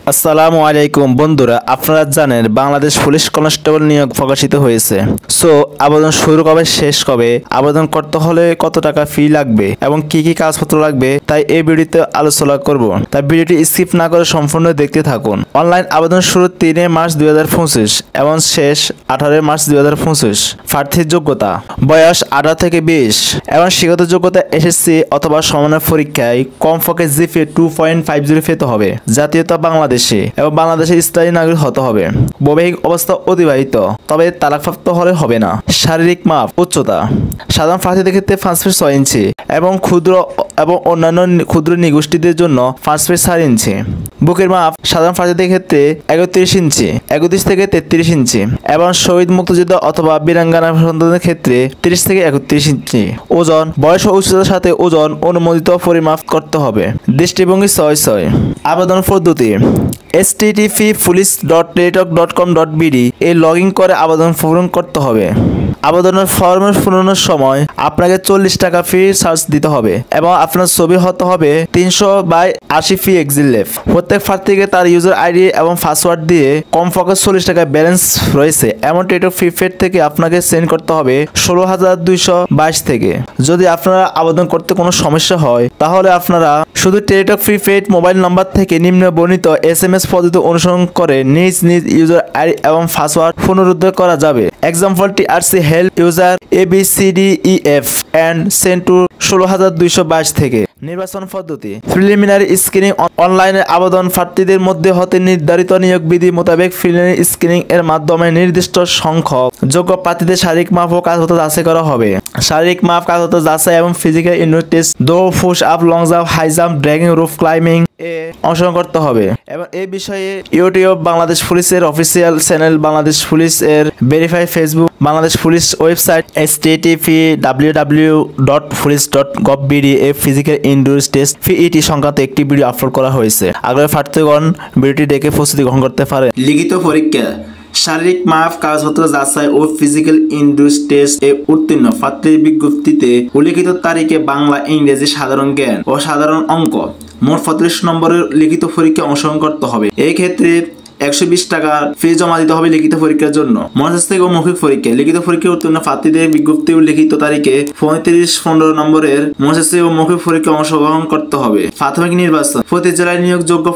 আসসালামু আলাইকুম বন্ধুরা, আপনারা জানেন বাংলাদেশ পুলিশ কনস্টেবল নিয়োগ প্রকাশিত হয়েছে। সো আবেদন শুরু কবে, শেষ কবে, আবেদন করতে হলে কত টাকা ফি লাগবে এবং কি কি কাগজপত্র লাগবে, তাই এই ভিডিওতে আলোচনা করব। তাই ভিডিওটি স্কিপ না করে সম্পূর্ণ দেখতে থাকুন। অনলাইন আবেদন শুরু 3 মার্চ 2025 এবং শেষ 18 মার্চ 2025। প্রার্থীর যোগ্যতা: বয়স 18 থেকে 20 এবং শিক্ষাগত যোগ্যতা এসএসসি অথবা সমানের পরীক্ষায় কমপক্ষে জিপিএ 2.50 পেতে হবে। জাতীয়তা বাংলাদেশে এবং বাংলাদেশের স্থায়ী নাগরিক হতে হবে। বৈবাহিক অবস্থা অতিবাহিত, তবে তালাকপ্রাপ্ত হলে হবে না। শারীরিক মাপ: উচ্চতা সাধারণ প্রার্থীদের ক্ষেত্রে 5 ফিট 6 ইঞ্চি এবং ক্ষুদ্র এবং অন্যান্য ক্ষুদ্র নিগোষ্ঠীদের জন্য 5 ফিট 4 ইঞ্চি। বুকের মাপ সাধারণ প্রার্থীদের ক্ষেত্রে 31 ইঞ্চি 31 থেকে 33 ইঞ্চি এবং শহীদ মুক্তিযোদ্ধা অথবা বীরাঙ্গনা সন্তানদের ক্ষেত্রে 30 থেকে 31 ইঞ্চি। ওজন: বয়স ও উচ্চতার সাথে ওজন অনুমোদিত পরিমাপ করতে হবে। দৃষ্টিভঙ্গি 6:6। আবেদন পদ্ধতি: http://police.teletalk.com.bd এ লগ ইন করে আবেদন পূরণ করতে হবে। আবেদনের ফর্মের পূরণের সময় আপনাকে 40 টাকা ফি চার্জ দিতে হবে এবং আপনার ছবি হতে হবে 300/80 পিক্সেলের। প্রত্যেক প্রার্থীকে তার ইউজার আইডি এবং পাসওয়ার্ড দিয়ে কমপক্ষে 40 টাকা ব্যালেন্স রয়েছে এমন টেলিটক প্রিপেড থেকে আপনাকে সেন্ড করতে হবে 16,222 থেকে। যদি আপনারা আবেদন করতে কোনো সমস্যা হয় তাহলে আপনারা শুধু টেলিটক প্রিপেড মোবাইল নাম্বার থেকে নিম্ন বর্ণিত SMS পদ্ধতি অনুসরণ করে নিজ নিজ ইউজার আইডি এবং পাসওয়ার্ড পুনরুদ্ধার করা যাবে। Example: TRC help user ABCDEF and send to 16,222 থেকে। নির্বাচন পদ্ধতি: প্রিলিমিনারি স্ক্রিনিং: অনলাইনে আবেদন প্রার্থীদের মধ্যে হতে নির্ধারিত নিয়োগ বিধি মোতাবেক প্রিলিমিনারি স্ক্রিনিং এর মাধ্যমে নির্দিষ্ট সংখ্যক যোগ্য প্রার্থীদের শারীরিক মাপ ও কাগজপত্র যাচাই করা হবে। শারীরিক মাপ, কাগজপত্র যাচাই এবং ফিজিক্যাল ইন্ডোর টেস্ট, দৌড়, push up, long jump, high jump, dragging, roof climbing এ অংশগ্রহণ করতে হবে। এবং এই বিষয়ে ইউটিউব বাংলাদেশ পুলিশের অফিসিয়াল চ্যানেল, বাংলাদেশ পুলিশ এর verify Facebook, Bangladesh police website http://www.police.gov.bd এ ফিজিক্যাল ইনডোর টেস্ট PET সংক্রান্ত একটি ভিডিও আপলোড করা হয়েছে। আগ্রহী প্রার্থীগণ ভিডিওটি দেখে প্রস্তুতি গ্রহণ করতে পারে। লিখিত পরীক্ষা: শারীরিক মাপ, কাগজপত্র যাচাই ও ফিজিক্যাল ইনডোর টেস্ট এ উত্তীর্ণ প্রার্থীর বিজ্ঞপ্তিতে উল্লিখিত তারিখে বাংলা, ইংরেজি, সাধারণ জ্ঞান ও সাধারণ অঙ্ক মোট 35 নম্বরের লিখিত পরীক্ষা অংশগ্রহণ করতে হবে। এই ক্ষেত্রে 120 টাকা ফি জমা দিতে হবে লিখিত পরীক্ষার জন্য। মনস্তাত্ত্বিক ও মৌখিক পরীক্ষা: লিখিত পরীক্ষায় উত্তীর্ণ প্রার্থীদের বিজ্ঞপ্তি উল্লিখিত তারিখে 35-15 নম্বরের মনস্তাত্ত্বিক ও মৌখিক পরীক্ষা অংশগ্রহণ করতে হবে। প্রাথমিক নির্বাচন: প্রতি জেলায় নিয়োগযোগ্য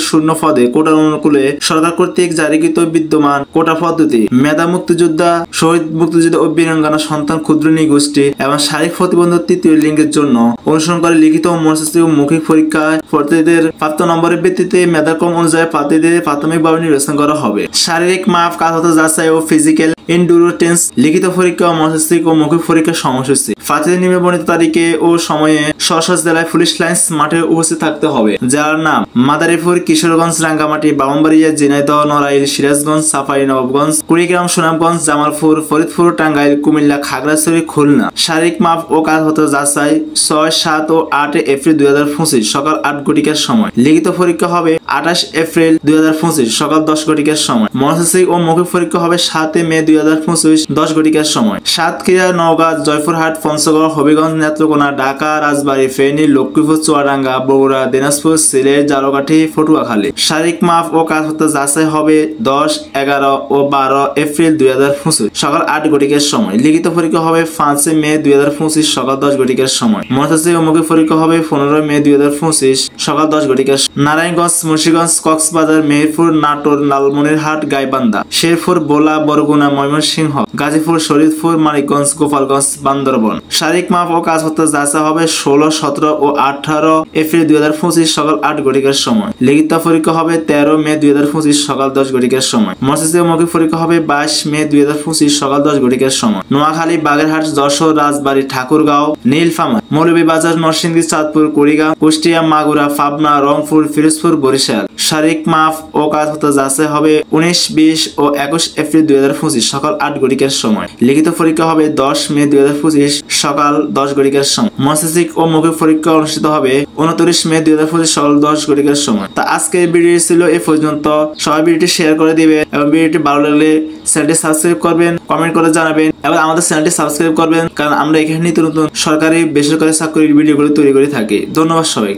শূন্য পদে কোটার অনুকূলে সরকার কর্তৃক জারিকৃত বিদ্যমান কোটা পদ্ধতি, মেধা মুক্তিযোদ্ধা, শহীদ মুক্তিযোদ্ধা ও বীরাঙ্গনা সন্তান, ক্ষুদ্র নিগোষ্ঠী এবং শারীরিক প্রতিবন্ধক তৃতীয় লিঙ্গের জন্য অনুসরণ করে লিখিত ও মনস্তাত্ত্বিক ও মৌখিক পরীক্ষায় প্রার্থীদের প্রাপ্ত নম্বরের ভিত্তিতে মেধাক্রম অনুযায়ী প্রার্থীদের প্রাথমিকভাবে নির্বাচন করা হবে। শারীরিক মাপ, কাগজপত্র যাচাই ও ফিজিক্যাল ইনডুরেন্স লিখিত পরীক্ষা ও মনস্তাত্ত্বিক ও মৌখিক পরীক্ষার সময়সূচি: প্রার্থীদের নিম্ন বর্ণিত তারিখে ও সময়ে স্ব জেলায় পুলিশ লাইন্স মাঠে উপস্থিত থাকতে হবে। জেলার নাম: মাদারীপুর, কিশোরগঞ্জ, রাঙ্গামাটি, ব্রাহ্মণবাড়িয়া, ঝিনাইদহ, নড়াইল, সিরাজগঞ্জ, চাঁপাইনবাবগঞ্জ, কুড়িগ্রাম, সুনামগঞ্জ, জামালপুর, ফরিদপুর, টাঙ্গাইল, কুমিল্লা, খাগড়াছড়ি, খুলনা। শারীরিক মাপ ও কাগজপত্র যাচাই 6, 7 ও 8 এপ্রিল 2025 সকাল 8 ঘটিকার সময়। লিখিত পরীক্ষা হবে 28 এপ্রিল 2025 সকাল 10 ঘটিকার সময়। মনস্তাত্ত্বিক ও মৌখিক পরীক্ষা হবে 7 মে 2025 10 ঘটিকার সময়। সাতক্ষীরা, নওগাঁ, জয়পুরহাট, পঞ্চগড়, হবিগঞ্জ, নেত্রকোনা, ঢাকা, রাজবাড়ী, ফেনী, লক্ষ্মীপুর, চুয়াডাঙ্গা, বগুড়া, দিনাজপুর, সিলেট, ঝালকাঠি, পটুয়াখালী। শারীরিক মাপ ও কাগজপত্র যাচাই হবে 10, 11 ও 12 এপ্রিল 2025 সকাল 8 ঘটিকার সময়। লিখিত পরীক্ষা হবে 5 মে 2025 সকাল 10 ঘটিকার সময়। মনস্তাত্ত্বিক ও মৌখিক পরীক্ষা হবে 15 মে 2025 সকাল 10 ঘটিকার। নারায়ণগঞ্জ, মুন্সিগঞ্জ, কক্সবাজার, মেহেরপুর, নাটোর, লালমনিরহাট, গাইবান্ধা, শেরপুর, ভোলা, বরগুনা, ময়মনসিংহ, গাজীপুর, শরীয়তপুর, মানিকগঞ্জ, গোপালগঞ্জ, বান্দরবান। শারীরিক মাপ ও কাগজপত্র যাচাই হবে 16, 17 ও 18 এপ্রিল 2025 সকাল 8 ঘটিকার সময়। লিখিত পরীক্ষা হবে 13 মে 2025 সকাল 10 ঘটিকার সময়। মনস্তাত্ত্বিক ও মৌখিক পরীক্ষা হবে 22 মে 2025 সকাল 10 ঘটিকার সময়। নোয়াখালী, বাগেরহাট, যশোর, রাজবাড়ী, ঠাকুরগাঁও, নীলফামারী, মৌলভীবাজার, নরসিংদী, চাঁদপুর, কুড়িগ্রাম, কুষ্টিয়া, মাগুরা, পাবনা, রংপুর, ফিরোজপুর, বরিশাল। শারীরিক মাপ ও কাগজপত্র যাচাই হবে 19, 20 ও 21 এপ্রিল 2025 সকাল 8 ঘটিকার সময়। লিখিত পরীক্ষা হবে 10 মে 2025 সকাল 10 ঘটিকার সময়। মনস্তাত্ত্বিক ও মৌখিক পরীক্ষা অনুষ্ঠিত হবে 29 মে 2025 সকাল 10 ঘটিকার সময়। তা আজকের ভিডিও ছিল এ পর্যন্ত। সবাই ভিডিওটি শেয়ার করে দিবেন এবং ভিডিওটি ভালো লাগলে চ্যানেলটি সাবস্ক্রাইব করবেন, কমেন্ট করে জানাবেন এবং আমাদের চ্যানেলটি সাবস্ক্রাইব করবেন, কারণ আমরা এখানে নিত্য নতুন সরকারি বেসরকারি চাকরির ভিডিওগুলো তৈরি করে থাকি। ধন্যবাদ সবাইকে।